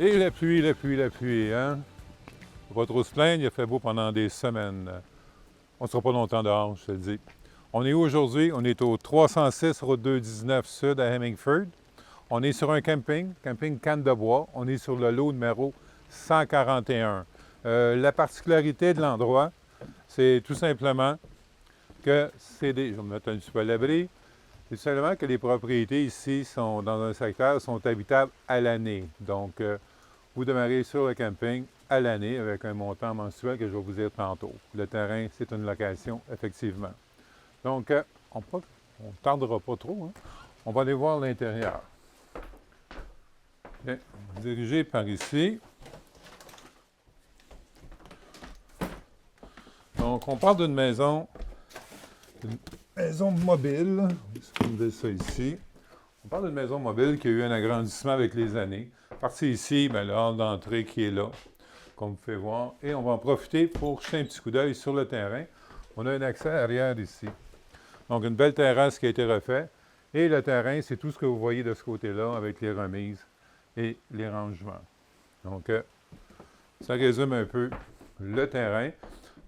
Et la pluie, la pluie, la pluie, hein? Faut pas trop se plaindre, il a fait beau pendant des semaines. On ne sera pas longtemps dehors, je te le dis. On est où aujourd'hui? On est au 306 route 219 Sud à Hemingford. On est sur un camping, camping Canne de Bois. On est sur le lot numéro 141. La particularité de l'endroit, c'est tout simplement que c'est des... Je vais me mettre un petit peu à l'abri. C'est tout simplement que les propriétés ici sont dans un secteur sont habitables à l'année. Donc, vous démarrez sur le camping à l'année avec un montant mensuel que je vais vous dire tantôt. Le terrain, c'est une location, effectivement. Donc, on ne tardera pas trop. Hein? On va aller voir l'intérieur. Bien, dirigé par ici. Donc, on parle d'une maison mobile. On va ça ici. On parle d'une maison mobile qui a eu un agrandissement avec les années. Parti ici, bien, le hall d'entrée qui est là, comme vous pouvez voir. Et on va en profiter pour jeter un petit coup d'œil sur le terrain. On a un accès arrière ici. Donc, une belle terrasse qui a été refaite. Et le terrain, c'est tout ce que vous voyez de ce côté-là avec les remises et les rangements. Donc, ça résume un peu le terrain.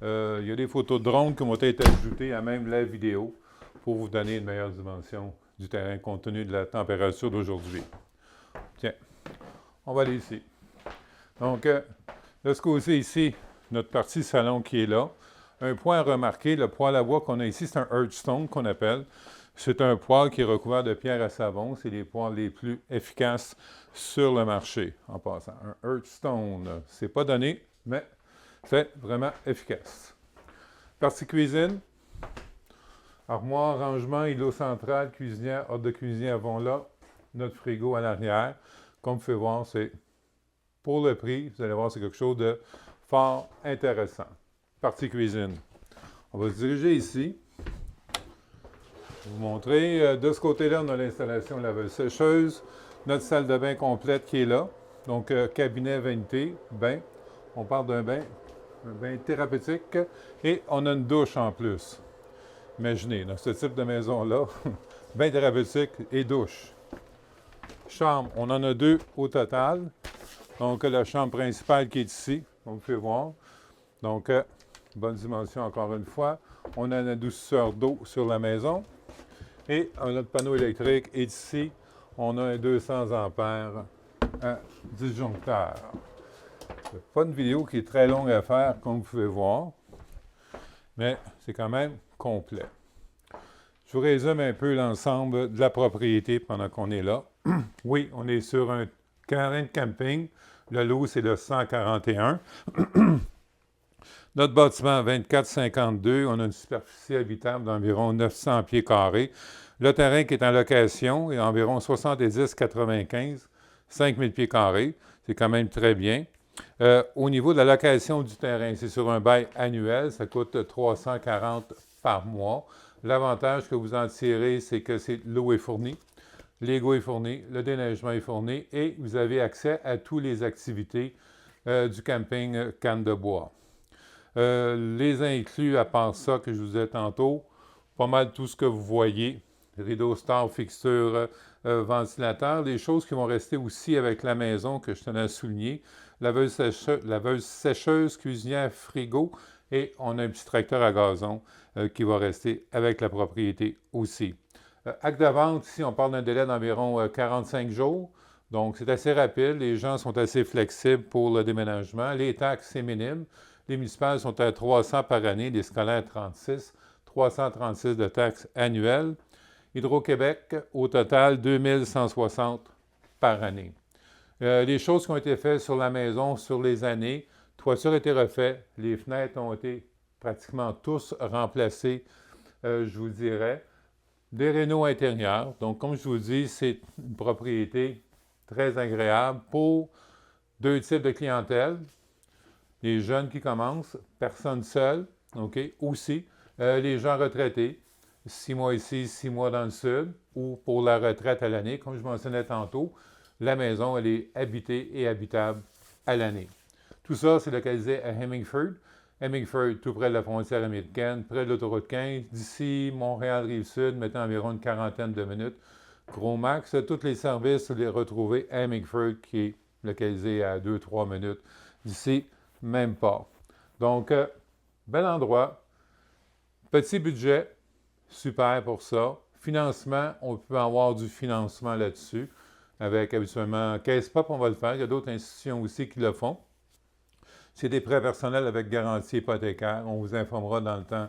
Il y a des photos de drone qui vont être ajoutées à même la vidéo pour vous donner une meilleure dimension du terrain compte tenu de la température d'aujourd'hui. Tiens, on va aller ici. Donc, de ce côté ici, notre partie salon qui est là. Un point à remarquer, le poêle à bois qu'on a ici, c'est un Earthstone qu'on appelle. C'est un poêle qui est recouvert de pierre à savon. C'est les poêles les plus efficaces sur le marché, en passant. Un Earthstone, c'est pas donné, mais c'est vraiment efficace. Partie cuisine. Armoire, rangement, îlot central, cuisinière, hors de cuisinière vont là. Notre frigo à l'arrière. Comme vous pouvez voir, c'est pour le prix, vous allez voir, c'est quelque chose de fort intéressant. Partie cuisine. On va se diriger ici. Je vais vous montrer. De ce côté-là, on a l'installation laveuse sécheuse. Notre salle de bain complète qui est là. Donc, cabinet vanité, bain. On parle d'un bain, un bain thérapeutique. Et on a une douche en plus. Imaginez, dans ce type de maison-là, bain thérapeutique et douche. Chambre, on en a deux au total. Donc, la chambre principale qui est ici, comme vous pouvez voir. Donc, bonne dimension encore une fois. On a un adoucisseur d'eau sur la maison. Et notre panneau électrique est ici. On a un 200 ampères à disjoncteur. C'est pas une vidéo qui est très longue à faire, comme vous pouvez voir. Mais c'est quand même complet. Je vous résume un peu l'ensemble de la propriété pendant qu'on est là. Oui, on est sur un terrain de camping. Le lot, c'est le 141. Notre bâtiment 2452, on a une superficie habitable d'environ 900 pieds carrés. Le terrain qui est en location est environ 70-95, 5000 pieds carrés. C'est quand même très bien. Au niveau de la location du terrain, c'est sur un bail annuel, ça coûte 340 par mois. L'avantage que vous en tirez, c'est que l'eau est fournie, l'égo est fourni, le déneigement est fourni et vous avez accès à toutes les activités du camping Canne de Bois. Les inclus, à part ça que je vous ai tantôt, pas mal tout ce que vous voyez, rideau star, fixture, ventilateur, des choses qui vont rester aussi avec la maison que je tenais à souligner, laveuse sécheuse, cuisinière, frigo, et on a un petit tracteur à gazon qui va rester avec la propriété aussi. Acte de vente, ici, on parle d'un délai d'environ 45 jours. Donc, c'est assez rapide. Les gens sont assez flexibles pour le déménagement. Les taxes, c'est minime. Les municipales sont à 300 par année, les scolaires 36, 336 de taxes annuelles. Hydro-Québec, au total, 2160 par année. Les choses qui ont été faites sur la maison sur les années, toiture a été refaite, les fenêtres ont été pratiquement tous remplacées, je vous dirais. Des rénaux intérieurs. Donc, comme je vous dis, c'est une propriété très agréable pour deux types de clientèle. Les jeunes qui commencent, personnes seules, OK, aussi. Les gens retraités, 6 mois ici, 6 mois dans le sud, ou pour la retraite à l'année. Comme je mentionnais tantôt, la maison, elle est habitée et habitable à l'année. Tout ça, c'est localisé à Hemingford. Hemingford, tout près de la frontière américaine, près de l'autoroute 15. D'ici Montréal-Rive-Sud, mettant environ une quarantaine de minutes. Gros max, tous les services, vous les retrouvez à Hemingford, qui est localisé à 2-3 minutes d'ici, même pas. Donc, bel endroit, petit budget, super pour ça. Financement, on peut avoir du financement là-dessus, avec habituellement Caisse Pop, on va le faire. Il y a d'autres institutions aussi qui le font. C'est des prêts personnels avec garantie hypothécaire. On vous informera dans le temps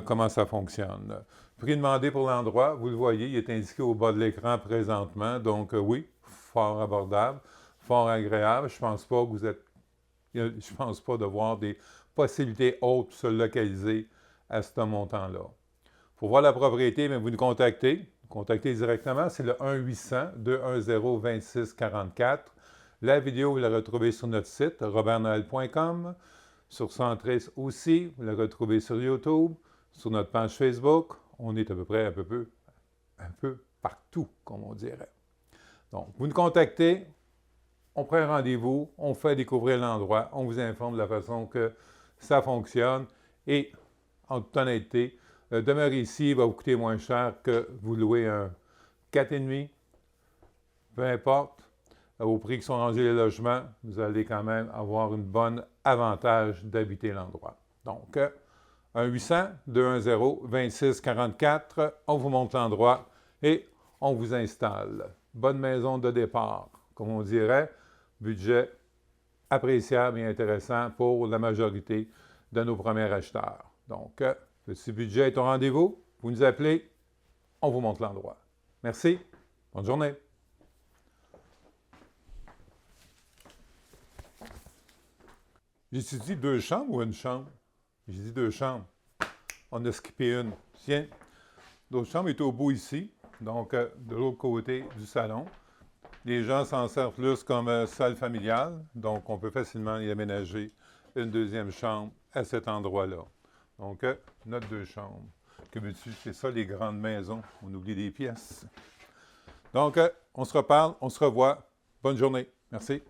comment ça fonctionne. Prix demandé pour l'endroit, vous le voyez, il est indiqué au bas de l'écran présentement. Donc oui, fort abordable, fort agréable. Je pense pas que je pense pas de voir des possibilités autres pour se localiser à ce montant-là. Pour voir la propriété, bien, vous nous contactez. Contactez directement, c'est le 1-800-210-2644. La vidéo, vous la retrouvez sur notre site, robertnoël.com. Sur Centris aussi, vous la retrouvez sur YouTube, sur notre page Facebook. On est à peu près un peu partout, comme on dirait. Donc, vous nous contactez, on prend un rendez-vous, on fait découvrir l'endroit, on vous informe de la façon que ça fonctionne. Et, en toute honnêteté, demeurer ici va vous coûter moins cher que vous louer un 4,5, peu importe. Au prix qui sont rangés les logements, vous allez quand même avoir une bonne avantage d'habiter l'endroit. Donc, 1-800-210-2644, on vous montre l'endroit et on vous installe. Bonne maison de départ, comme on dirait, budget appréciable et intéressant pour la majorité de nos premiers acheteurs. Donc, petit budget est au rendez-vous, vous nous appelez, on vous montre l'endroit. Merci, bonne journée. J'ai dit 2 chambres ou une chambre? J'ai dit 2 chambres. On a skippé une. Tiens, l'autre chambre est au bout ici, donc de l'autre côté du salon. Les gens s'en servent plus comme salle familiale, donc on peut facilement y aménager une deuxième chambre à cet endroit-là. Donc, notre 2 chambres. Que veux-tu? C'est ça, les grandes maisons. On oublie des pièces. Donc, on se reparle, on se revoit. Bonne journée. Merci.